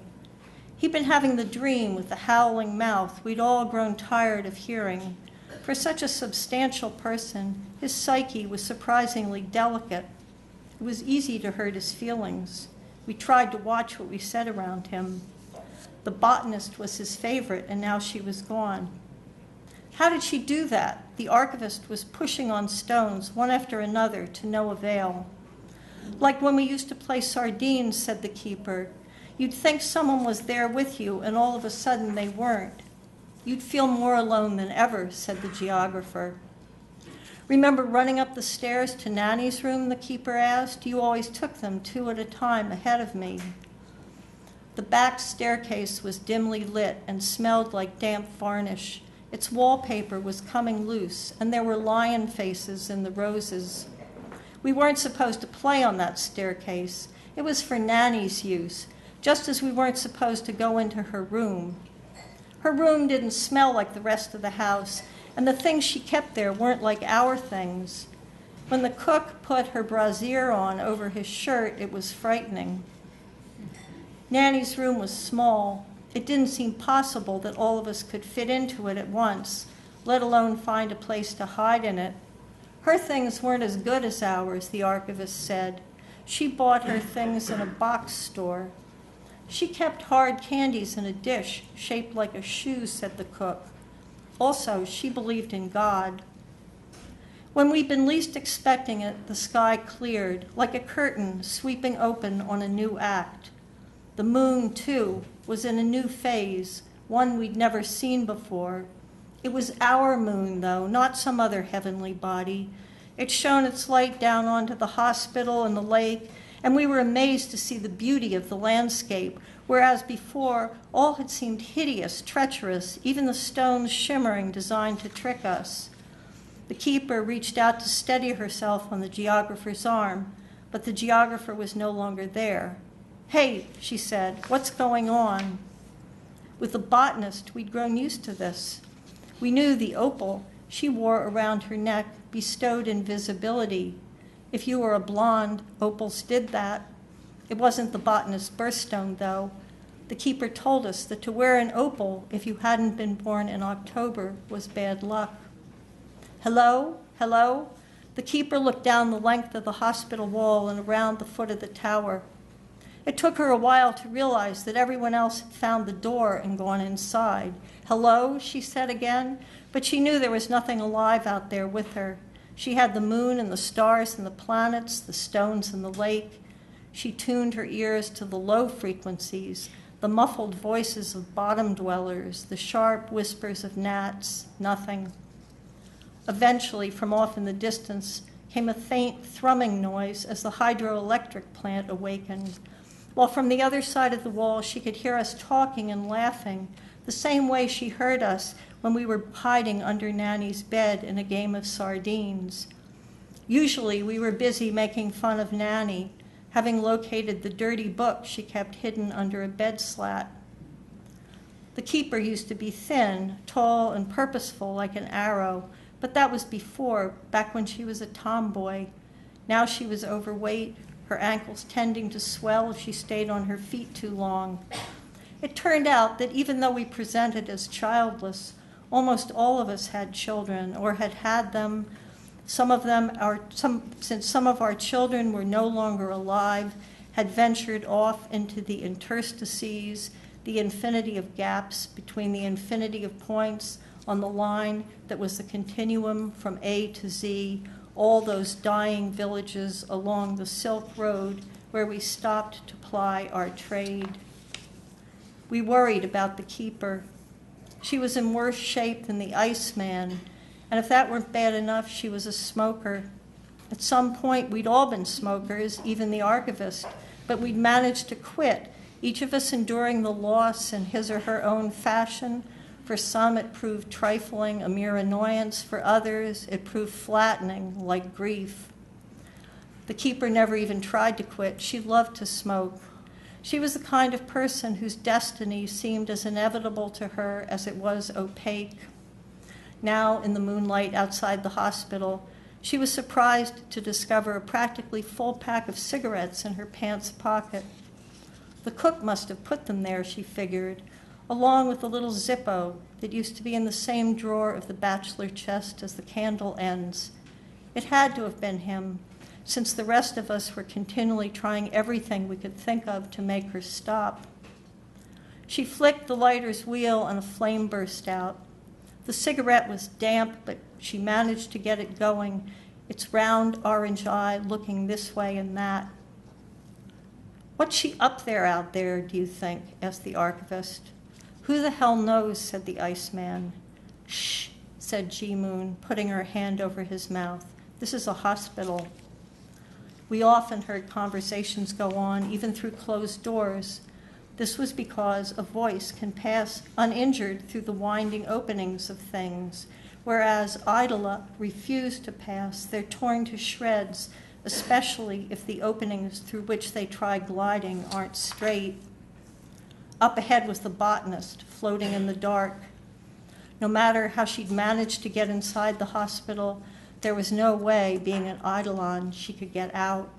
He'd been having the dream with the howling mouth we'd all grown tired of hearing. For such a substantial person, his psyche was surprisingly delicate. It was easy to hurt his feelings. We tried to watch what we said around him. The botanist was his favorite, and now she was gone. How did she do that? The archivist was pushing on stones, one after another, to no avail. Like when we used to play sardines, said the keeper. You'd think someone was there with you, and all of a sudden they weren't. You'd feel more alone than ever, said the geographer. Remember running up the stairs to Nanny's room, the keeper asked? You always took them 2 at a time ahead of me. The back staircase was dimly lit and smelled like damp varnish. Its wallpaper was coming loose, and there were lion faces in the roses. We weren't supposed to play on that staircase. It was for Nanny's use, just as we weren't supposed to go into her room. Her room didn't smell like the rest of the house, and the things she kept there weren't like our things. When the cook put her brassiere on over his shirt, it was frightening. Nanny's room was small. It didn't seem possible that all of us could fit into it at once, let alone find a place to hide in it. Her things weren't as good as ours, the archivist said. She bought her things in a box store. She kept hard candies in a dish shaped like a shoe, said the cook. Also, she believed in God. When we'd been least expecting it, the sky cleared, like a curtain sweeping open on a new act. The moon, too, was in a new phase, one we'd never seen before. It was our moon, though, not some other heavenly body. It shone its light down onto the hospital and the lake, and we were amazed to see the beauty of the landscape, whereas before all had seemed hideous, treacherous, even the stones shimmering, designed to trick us. The keeper reached out to steady herself on the geographer's arm, but the geographer was no longer there. Hey, she said, what's going on? With the botanist, we'd grown used to this. We knew the opal she wore around her neck bestowed invisibility. If you were a blonde, opals did that. It wasn't the botanist's birthstone, though. The keeper told us that to wear an opal if you hadn't been born in October was bad luck. Hello? Hello? The keeper looked down the length of the hospital wall and around the foot of the tower. It took her a while to realize that everyone else had found the door and gone inside. Hello, she said again, but she knew there was nothing alive out there with her. She had the moon and the stars and the planets, the stones and the lake. She tuned her ears to the low frequencies, the muffled voices of bottom dwellers, the sharp whispers of gnats, nothing. Eventually, from off in the distance, came a faint thrumming noise as the hydroelectric plant awakened, while from the other side of the wall she could hear us talking and laughing, the same way she heard us when we were hiding under Nanny's bed in a game of sardines. Usually we were busy making fun of Nanny, having located the dirty book she kept hidden under a bed slat. The keeper used to be thin, tall, and purposeful like an arrow, but that was before, back when she was a tomboy. Now she was overweight, her ankles tending to swell if she stayed on her feet too long. It turned out that even though we presented as childless, almost all of us had children or had had them. Since some of our children were no longer alive, had ventured off into the interstices, the infinity of gaps between the infinity of points on the line that was the continuum from A to Z, all those dying villages along the Silk Road where we stopped to ply our trade. We worried about the keeper. She was in worse shape than the Iceman, and if that weren't bad enough, she was a smoker. At some point, we'd all been smokers, even the archivist, but we'd managed to quit, each of us enduring the loss in his or her own fashion. For some, it proved trifling, a mere annoyance. For others, it proved flattening, like grief. The keeper never even tried to quit. She loved to smoke. She was the kind of person whose destiny seemed as inevitable to her as it was opaque. Now, in the moonlight outside the hospital, she was surprised to discover a practically full pack of cigarettes in her pants pocket. The cook must have put them there, she figured, along with the little Zippo that used to be in the same drawer of the bachelor chest as the candle ends. It had to have been him, since the rest of us were continually trying everything we could think of to make her stop. She flicked the lighter's wheel and a flame burst out. The cigarette was damp, but she managed to get it going, its round orange eye looking this way and that. "What's she up there out there, do you think?" asked the archivist. "Who the hell knows," said the Iceman. "Shh," said G-Moon, putting her hand over his mouth. "This is a hospital." We often heard conversations go on, even through closed doors. This was because a voice can pass uninjured through the winding openings of things, whereas Idola refuse to pass. They're torn to shreds, especially if the openings through which they try gliding aren't straight. Up ahead was the botanist, floating in the dark. No matter how she'd managed to get inside the hospital, there was no way, being an Eidolon, she could get out.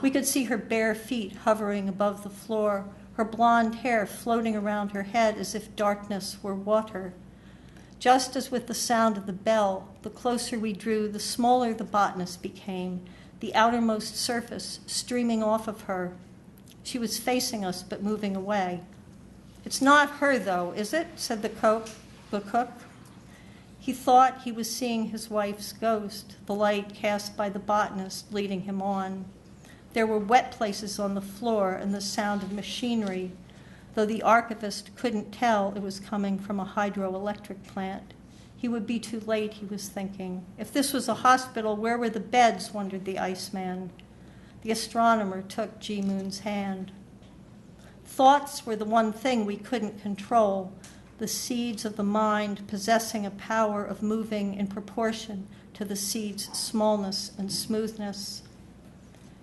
We could see her bare feet hovering above the floor, her blonde hair floating around her head as if darkness were water. Just as with the sound of the bell, the closer we drew, the smaller the botanist became, the outermost surface streaming off of her. She was facing us, but moving away. "It's not her, though, is it?" said the cook. He thought he was seeing his wife's ghost, the light cast by the botanist leading him on. There were wet places on the floor and the sound of machinery, though the archivist couldn't tell it was coming from a hydroelectric plant. He would be too late, he was thinking. If this was a hospital, where were the beds, wondered the Iceman. The astronomer took G-Moon's hand. Thoughts were the one thing we couldn't control, the seeds of the mind possessing a power of moving in proportion to the seed's smallness and smoothness.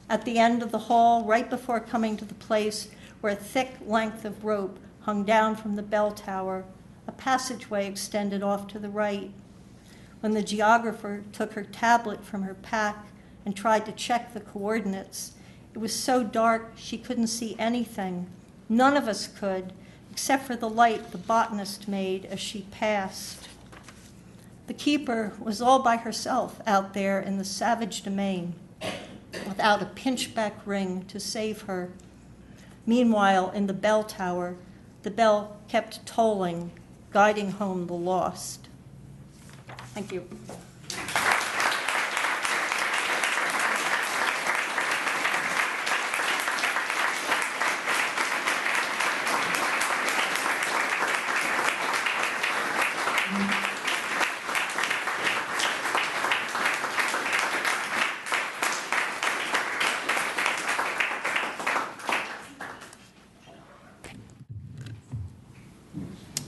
At the end of the hall, right before coming to the place where a thick length of rope hung down from the bell tower, a passageway extended off to the right. When the geographer took her tablet from her pack and tried to check the coordinates, it was so dark she couldn't see anything. None of us could, except for the light the botanist made as she passed. The keeper was all by herself out there in the savage domain, without a pinchback ring to save her. Meanwhile, in the bell tower, the bell kept tolling, guiding home the lost. Thank you.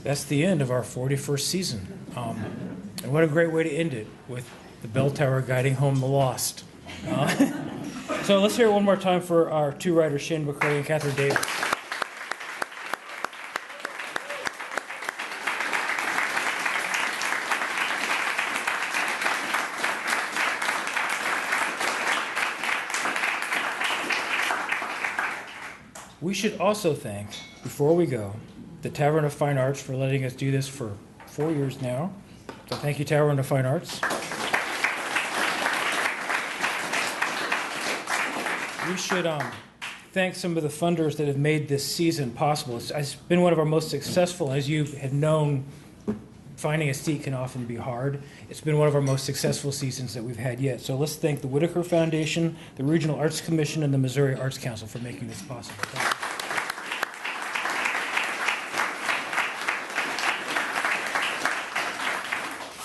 That's the end of our 41st season. And what a great way to end it, with the bell tower guiding home the lost. So let's hear it one more time for our two writers, Shane McCrae and Kathryn Davis. We should also thank, before we go, the Tavern of Fine Arts for letting us do this for 4 years now. So thank you, Tavern of Fine Arts. We should thank some of the funders that have made this season possible. It's been one of our most successful. As you have known, finding a seat can often be hard. It's been one of our most successful seasons that we've had yet. So let's thank the Whitaker Foundation, the Regional Arts Commission, and the Missouri Arts Council for making this possible. Thank you.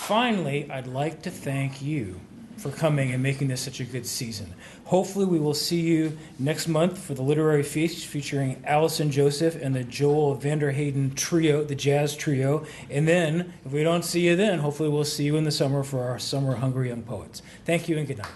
Finally, I'd like to thank you for coming and making this such a good season. Hopefully we will see you next month for the Literary Feast featuring Allison Joseph and the Joel Vanderhayden Trio, the Jazz Trio. And then, if we don't see you then, hopefully we'll see you in the summer for our Summer Hungry Young Poets. Thank you and good night.